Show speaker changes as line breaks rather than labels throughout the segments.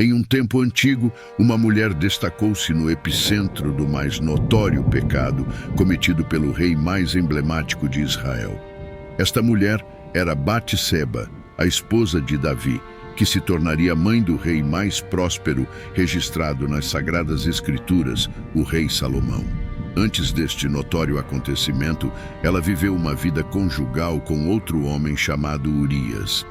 Em um tempo antigo, uma mulher destacou-se no epicentro do mais notório pecado cometido pelo rei mais emblemático de Israel. Esta mulher era Batseba, a esposa de Davi, que se tornaria mãe do rei mais próspero registrado nas Sagradas Escrituras, o rei Salomão. Antes deste notório acontecimento, ela viveu uma vida conjugal com outro homem chamado Urias.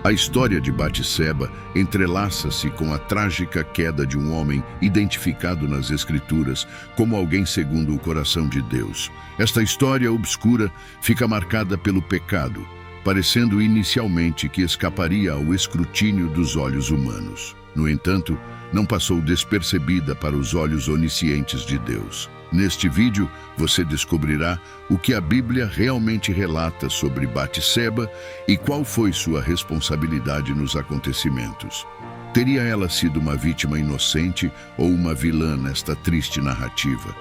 A história de Batseba entrelaça-se com a trágica queda de um homem identificado nas Escrituras como alguém segundo o coração de Deus. Esta história obscura fica marcada pelo pecado, parecendo inicialmente que escaparia ao escrutínio dos olhos humanos. No entanto, não passou despercebida para os olhos oniscientes de Deus. Neste vídeo, você descobrirá o que a Bíblia realmente relata sobre Batseba e qual foi sua responsabilidade nos acontecimentos. Teria ela sido uma vítima inocente ou uma vilã nesta triste narrativa?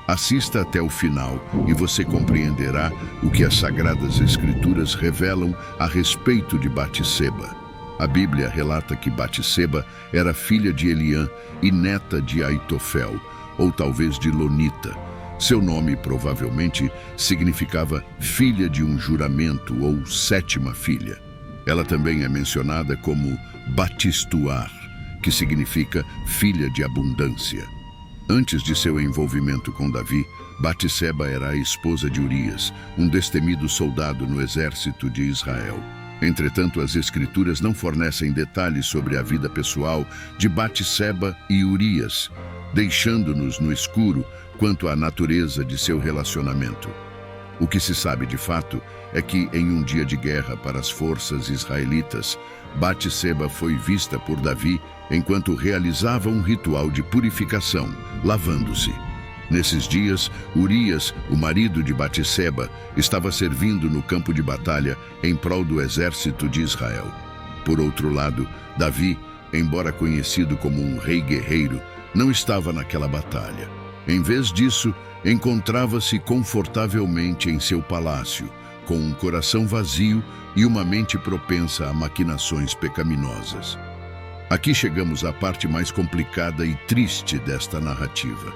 Assista até o final e você compreenderá o que as Sagradas Escrituras revelam a respeito de Batseba. A Bíblia relata que Batseba era filha de Eliã e neta de Aitofel, ou talvez de Lonita. Seu nome provavelmente significava filha de um juramento ou sétima filha. Ela também é mencionada como Batistuar, que significa filha de abundância. Antes de seu envolvimento com Davi, Batseba era a esposa de Urias, um destemido soldado no exército de Israel. Entretanto, as Escrituras não fornecem detalhes sobre a vida pessoal de Batseba e Urias, deixando-nos no escuro quanto à natureza de seu relacionamento. O que se sabe de fato é que, em um dia de guerra para as forças israelitas, Batseba foi vista por Davi enquanto realizava um ritual de purificação, lavando-se. Nesses dias, Urias, o marido de Batseba, estava servindo no campo de batalha em prol do exército de Israel. Por outro lado, Davi, embora conhecido como um rei guerreiro, não estava naquela batalha. Em vez disso, encontrava-se confortavelmente em seu palácio, com um coração vazio e uma mente propensa a maquinações pecaminosas. Aqui chegamos à parte mais complicada e triste desta narrativa.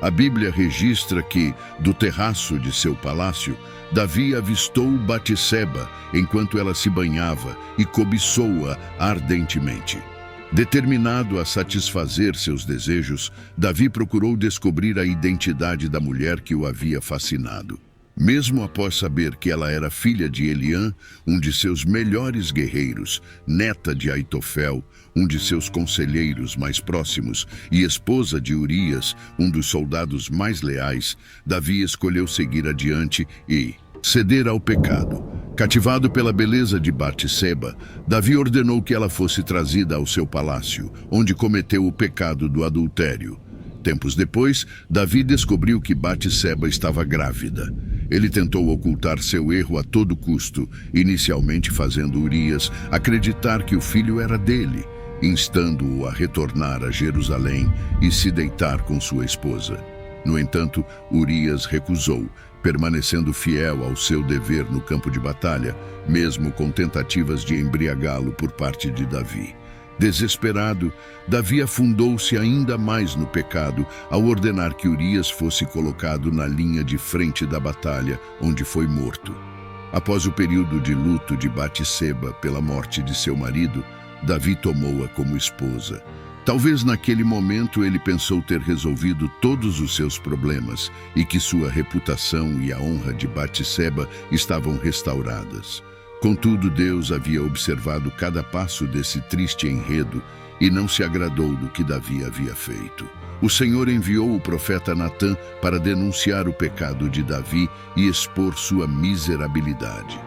A Bíblia registra que, do terraço de seu palácio, Davi avistou Batseba enquanto ela se banhava e cobiçou-a ardentemente. Determinado a satisfazer seus desejos, Davi procurou descobrir a identidade da mulher que o havia fascinado. Mesmo após saber que ela era filha de Eliã, um de seus melhores guerreiros, neta de Aitofel, um de seus conselheiros mais próximos, e esposa de Urias, um dos soldados mais leais, Davi escolheu seguir adiante e ceder ao pecado. Cativado pela beleza de Batseba, Davi ordenou que ela fosse trazida ao seu palácio, onde cometeu o pecado do adultério. Tempos depois, Davi descobriu que Batseba estava grávida. Ele tentou ocultar seu erro a todo custo, inicialmente fazendo Urias acreditar que o filho era dele, instando-o a retornar a Jerusalém e se deitar com sua esposa. No entanto, Urias recusou, permanecendo fiel ao seu dever no campo de batalha, mesmo com tentativas de embriagá-lo por parte de Davi. Desesperado, Davi afundou-se ainda mais no pecado ao ordenar que Urias fosse colocado na linha de frente da batalha, onde foi morto. Após o período de luto de Batseba pela morte de seu marido, Davi tomou-a como esposa. Talvez naquele momento ele pensou ter resolvido todos os seus problemas e que sua reputação e a honra de Batseba estavam restauradas. Contudo, Deus havia observado cada passo desse triste enredo e não se agradou do que Davi havia feito. O Senhor enviou o profeta Natã para denunciar o pecado de Davi e expor sua miserabilidade.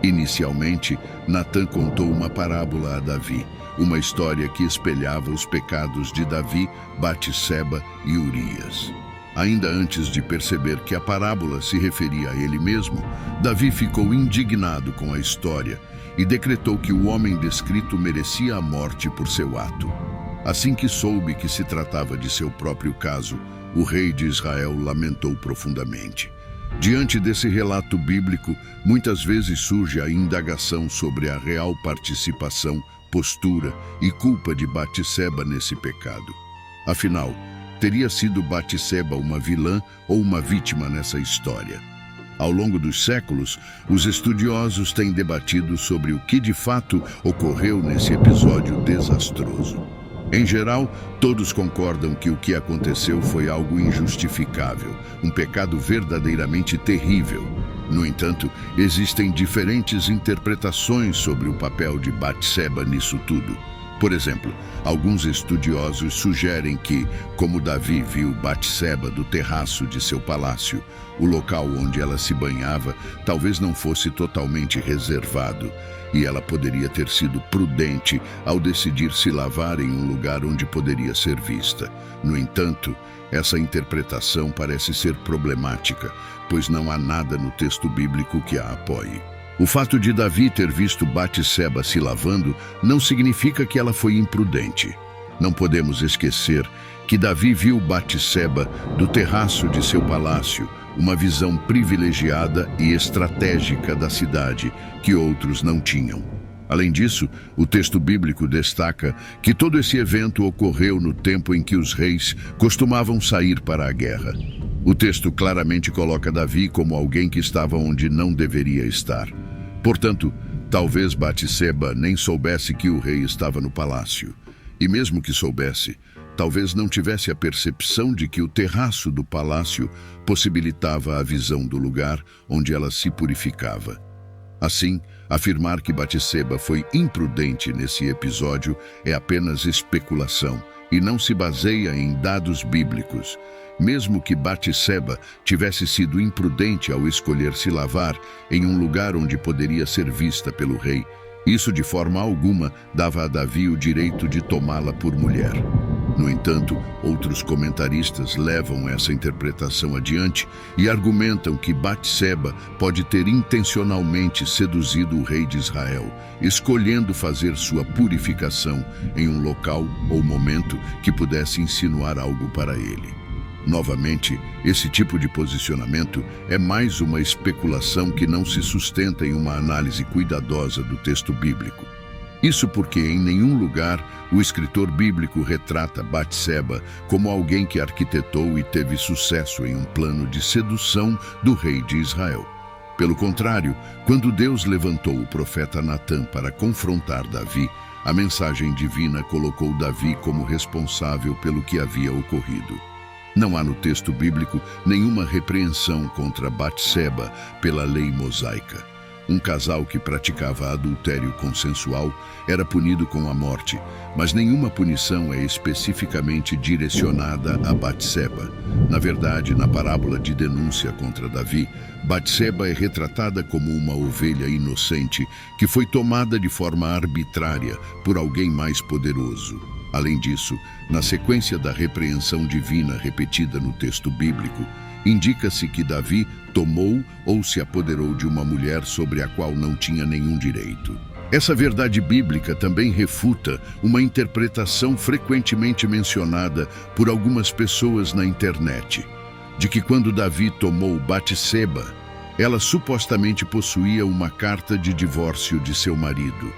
Inicialmente, Natã contou uma parábola a Davi, uma história que espelhava os pecados de Davi, Batseba e Urias. Ainda antes de perceber que a parábola se referia a ele mesmo, Davi ficou indignado com a história e decretou que o homem descrito merecia a morte por seu ato. Assim que soube que se tratava de seu próprio caso, o rei de Israel lamentou profundamente. Diante desse relato bíblico, muitas vezes surge a indagação sobre a real participação postura e culpa de Batseba nesse pecado. Afinal, teria sido Batseba uma vilã ou uma vítima nessa história? Ao longo dos séculos, os estudiosos têm debatido sobre o que de fato ocorreu nesse episódio desastroso. Em geral, todos concordam que o que aconteceu foi algo injustificável, um pecado verdadeiramente terrível. No entanto, existem diferentes interpretações sobre o papel de Batseba nisso tudo. Por exemplo, alguns estudiosos sugerem que, como Davi viu Batseba do terraço de seu palácio, o local onde ela se banhava talvez não fosse totalmente reservado, e ela poderia ter sido prudente ao decidir se lavar em um lugar onde poderia ser vista. No entanto, essa interpretação parece ser problemática, pois não há nada no texto bíblico que a apoie. O fato de Davi ter visto Batseba se lavando não significa que ela foi imprudente. Não podemos esquecer que Davi viu Batseba do terraço de seu palácio, uma visão privilegiada e estratégica da cidade que outros não tinham. Além disso, o texto bíblico destaca que todo esse evento ocorreu no tempo em que os reis costumavam sair para a guerra. O texto claramente coloca Davi como alguém que estava onde não deveria estar. Portanto, talvez Batseba nem soubesse que o rei estava no palácio. E mesmo que soubesse, talvez não tivesse a percepção de que o terraço do palácio possibilitava a visão do lugar onde ela se purificava. Assim, afirmar que Batseba foi imprudente nesse episódio é apenas especulação e não se baseia em dados bíblicos. Mesmo que Batseba tivesse sido imprudente ao escolher se lavar em um lugar onde poderia ser vista pelo rei, isso de forma alguma dava a Davi o direito de tomá-la por mulher. No entanto, outros comentaristas levam essa interpretação adiante e argumentam que Batseba pode ter intencionalmente seduzido o rei de Israel, escolhendo fazer sua purificação em um local ou momento que pudesse insinuar algo para ele. Novamente, esse tipo de posicionamento é mais uma especulação que não se sustenta em uma análise cuidadosa do texto bíblico. Isso porque em nenhum lugar o escritor bíblico retrata Batseba como alguém que arquitetou e teve sucesso em um plano de sedução do rei de Israel. Pelo contrário, quando Deus levantou o profeta Natã para confrontar Davi, a mensagem divina colocou Davi como responsável pelo que havia ocorrido. Não há no texto bíblico nenhuma repreensão contra Batseba pela lei mosaica. Um casal que praticava adultério consensual era punido com a morte, mas nenhuma punição é especificamente direcionada a Batseba. Na verdade, na parábola de denúncia contra Davi, Batseba é retratada como uma ovelha inocente que foi tomada de forma arbitrária por alguém mais poderoso. Além disso, na sequência da repreensão divina repetida no texto bíblico, indica-se que Davi tomou ou se apoderou de uma mulher sobre a qual não tinha nenhum direito. Essa verdade bíblica também refuta uma interpretação frequentemente mencionada por algumas pessoas na internet, de que quando Davi tomou Batseba, ela supostamente possuía uma carta de divórcio de seu marido.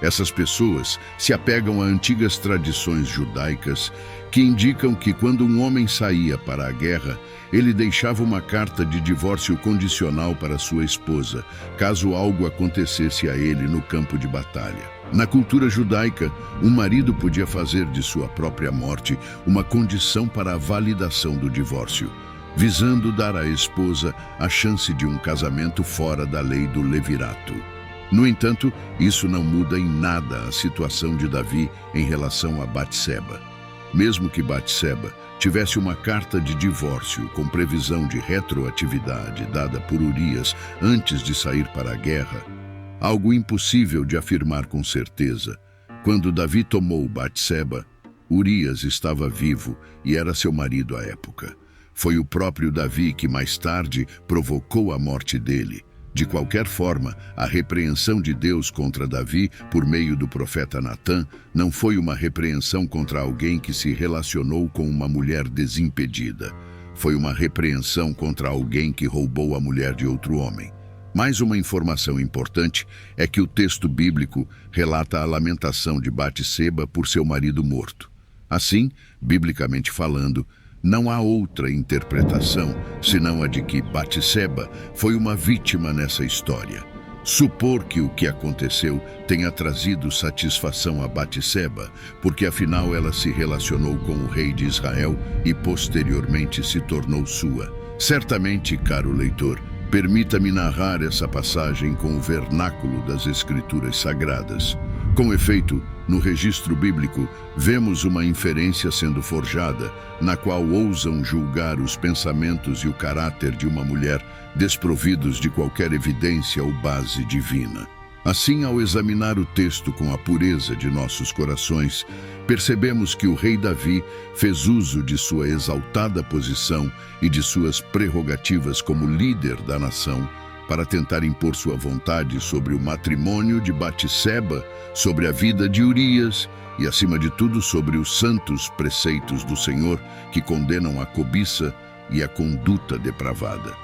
Essas pessoas se apegam a antigas tradições judaicas que indicam que quando um homem saía para a guerra, ele deixava uma carta de divórcio condicional para sua esposa, caso algo acontecesse a ele no campo de batalha. Na cultura judaica, um marido podia fazer de sua própria morte uma condição para a validação do divórcio, visando dar à esposa a chance de um casamento fora da lei do levirato. No entanto, isso não muda em nada a situação de Davi em relação a Batseba. Mesmo que Batseba tivesse uma carta de divórcio com previsão de retroatividade dada por Urias antes de sair para a guerra, algo impossível de afirmar com certeza, quando Davi tomou Batseba, Urias estava vivo e era seu marido à época. Foi o próprio Davi que mais tarde provocou a morte dele. De qualquer forma, a repreensão de Deus contra Davi por meio do profeta Natã não foi uma repreensão contra alguém que se relacionou com uma mulher desimpedida. Foi uma repreensão contra alguém que roubou a mulher de outro homem. Mais uma informação importante é que o texto bíblico relata a lamentação de Batseba por seu marido morto. Assim, biblicamente falando, não há outra interpretação senão a de que Batseba foi uma vítima nessa história. Supor que o que aconteceu tenha trazido satisfação a Batseba, porque afinal ela se relacionou com o rei de Israel e posteriormente se tornou sua. Certamente, caro leitor, permita-me narrar essa passagem com o vernáculo das Escrituras Sagradas. Com efeito, no registro bíblico, vemos uma inferência sendo forjada, na qual ousam julgar os pensamentos e o caráter de uma mulher desprovidos de qualquer evidência ou base divina. Assim, ao examinar o texto com a pureza de nossos corações, percebemos que o rei Davi fez uso de sua exaltada posição e de suas prerrogativas como líder da nação para tentar impor sua vontade sobre o matrimônio de Batseba, sobre a vida de Urias e, acima de tudo, sobre os santos preceitos do Senhor que condenam a cobiça e a conduta depravada.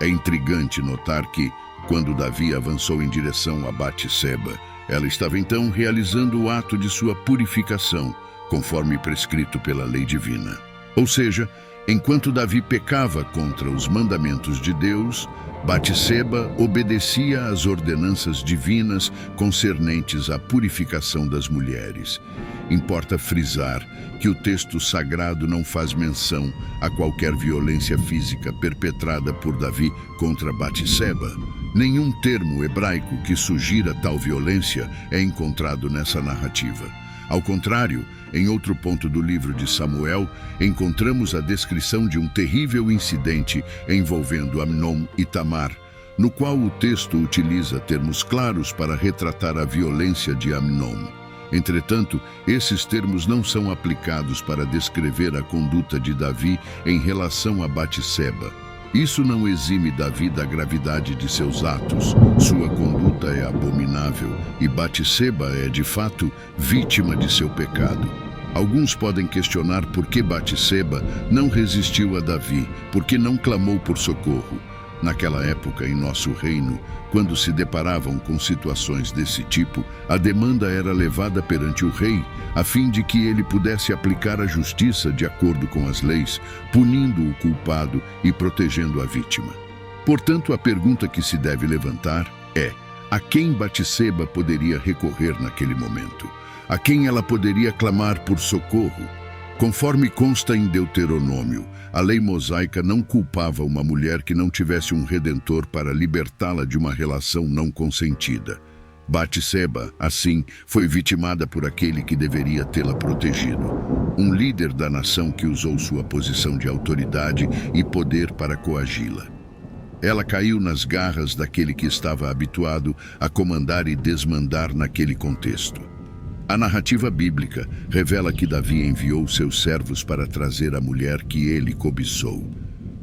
É intrigante notar que, quando Davi avançou em direção a Batseba, ela estava então realizando o ato de sua purificação, conforme prescrito pela lei divina. Ou seja, enquanto Davi pecava contra os mandamentos de Deus, Batseba obedecia às ordenanças divinas concernentes à purificação das mulheres. Importa frisar que o texto sagrado não faz menção a qualquer violência física perpetrada por Davi contra Batseba. Nenhum termo hebraico que sugira tal violência é encontrado nessa narrativa. Ao contrário, em outro ponto do livro de Samuel, encontramos a descrição de um terrível incidente envolvendo Amnon e Tamar, no qual o texto utiliza termos claros para retratar a violência de Amnon. Entretanto, esses termos não são aplicados para descrever a conduta de Davi em relação a Batseba. Isso não exime Davi da gravidade de seus atos. Sua conduta é abominável e Batseba é, de fato, vítima de seu pecado. Alguns podem questionar por que Batseba não resistiu a Davi, por que não clamou por socorro. Naquela época, em nosso reino, quando se deparavam com situações desse tipo, a demanda era levada perante o rei, a fim de que ele pudesse aplicar a justiça de acordo com as leis, punindo o culpado e protegendo a vítima. Portanto, a pergunta que se deve levantar é: a quem Batseba poderia recorrer naquele momento? A quem ela poderia clamar por socorro? Conforme consta em Deuteronômio, a lei mosaica não culpava uma mulher que não tivesse um redentor para libertá-la de uma relação não consentida. Batseba, assim, foi vitimada por aquele que deveria tê-la protegido. Um líder da nação que usou sua posição de autoridade e poder para coagi-la. Ela caiu nas garras daquele que estava habituado a comandar e desmandar naquele contexto. A narrativa bíblica revela que Davi enviou seus servos para trazer a mulher que ele cobiçou.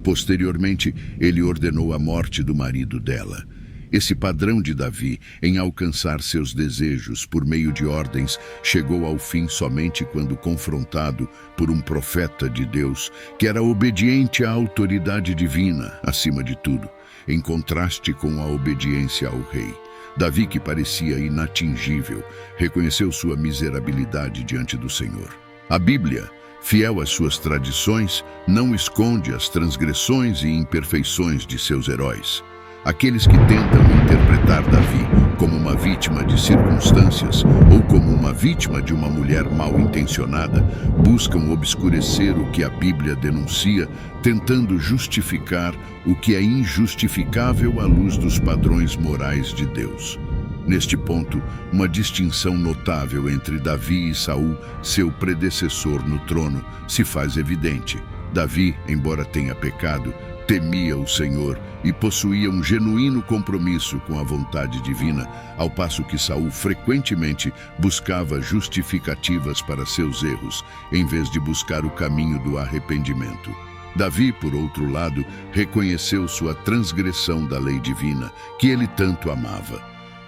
Posteriormente, ele ordenou a morte do marido dela. Esse padrão de Davi em alcançar seus desejos por meio de ordens chegou ao fim somente quando confrontado por um profeta de Deus que era obediente à autoridade divina, acima de tudo, em contraste com a obediência ao rei. Davi, que parecia inatingível, reconheceu sua miserabilidade diante do Senhor. A Bíblia, fiel às suas tradições, não esconde as transgressões e imperfeições de seus heróis. Aqueles que tentam interpretar Davi como uma vítima de circunstâncias ou como uma vítima de uma mulher mal intencionada, buscam obscurecer o que a Bíblia denuncia, tentando justificar o que é injustificável à luz dos padrões morais de Deus. Neste ponto, uma distinção notável entre Davi e Saul, seu predecessor no trono, se faz evidente. Davi, embora tenha pecado, temia o Senhor e possuía um genuíno compromisso com a vontade divina, ao passo que Saul frequentemente buscava justificativas para seus erros, em vez de buscar o caminho do arrependimento. Davi, por outro lado, reconheceu sua transgressão da lei divina, que ele tanto amava.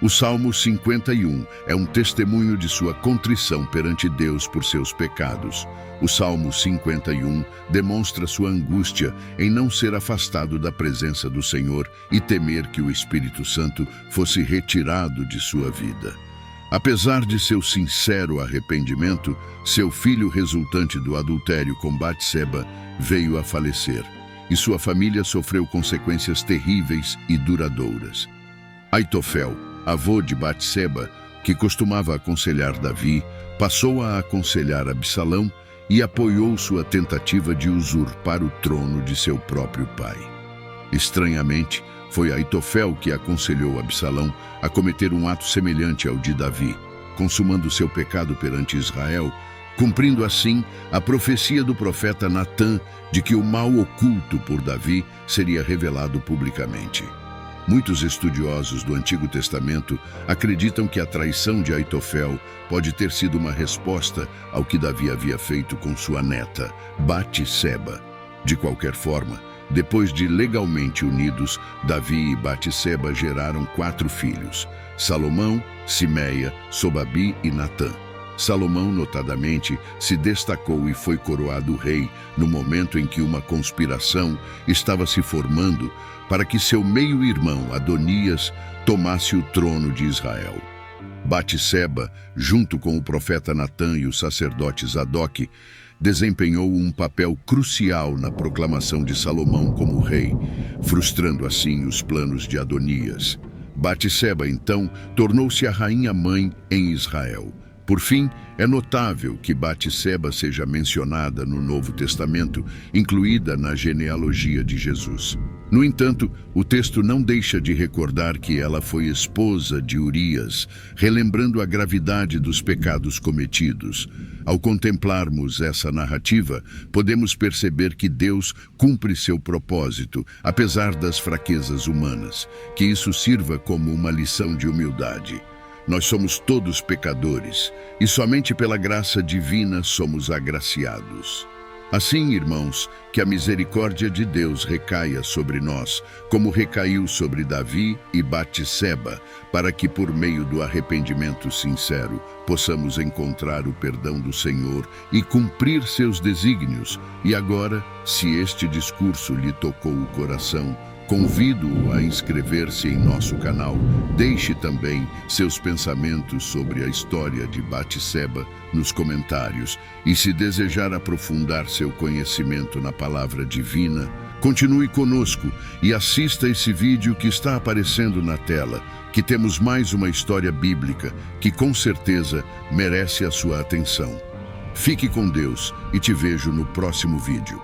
O Salmo 51 é um testemunho de sua contrição perante Deus por seus pecados. O Salmo 51 demonstra sua angústia em não ser afastado da presença do Senhor e temer que o Espírito Santo fosse retirado de sua vida. Apesar de seu sincero arrependimento, seu filho resultante do adultério com Batseba veio a falecer, e sua família sofreu consequências terríveis e duradouras. Aitofel, avô de Batseba, que costumava aconselhar Davi, passou a aconselhar Absalão e apoiou sua tentativa de usurpar o trono de seu próprio pai. Estranhamente, foi Aitofel que aconselhou Absalão a cometer um ato semelhante ao de Davi, consumando seu pecado perante Israel, cumprindo assim a profecia do profeta Natã de que o mal oculto por Davi seria revelado publicamente. Muitos estudiosos do Antigo Testamento acreditam que a traição de Aitofel pode ter sido uma resposta ao que Davi havia feito com sua neta, Batseba. De qualquer forma, depois de legalmente unidos, Davi e Batseba geraram 4 filhos: Salomão, Simeia, Sobabi e Natã. Salomão, notadamente, se destacou e foi coroado rei no momento em que uma conspiração estava se formando para que seu meio-irmão, Adonias, tomasse o trono de Israel. Batseba, junto com o profeta Natã e o sacerdote Zadok, desempenhou um papel crucial na proclamação de Salomão como rei, frustrando assim os planos de Adonias. Batseba, então, tornou-se a rainha-mãe em Israel. Por fim, é notável que Batseba seja mencionada no Novo Testamento, incluída na genealogia de Jesus. No entanto, o texto não deixa de recordar que ela foi esposa de Urias, relembrando a gravidade dos pecados cometidos. Ao contemplarmos essa narrativa, podemos perceber que Deus cumpre seu propósito, apesar das fraquezas humanas. Que isso sirva como uma lição de humildade. Nós somos todos pecadores, e somente pela graça divina somos agraciados. Assim, irmãos, que a misericórdia de Deus recaia sobre nós, como recaiu sobre Davi e Batseba, para que por meio do arrependimento sincero possamos encontrar o perdão do Senhor e cumprir seus desígnios. E agora, se este discurso lhe tocou o coração, convido-o a inscrever-se em nosso canal. Deixe também seus pensamentos sobre a história de Batseba nos comentários e, se desejar aprofundar seu conhecimento na palavra divina, continue conosco e assista esse vídeo que está aparecendo na tela, que temos mais uma história bíblica que com certeza merece a sua atenção. Fique com Deus e te vejo no próximo vídeo.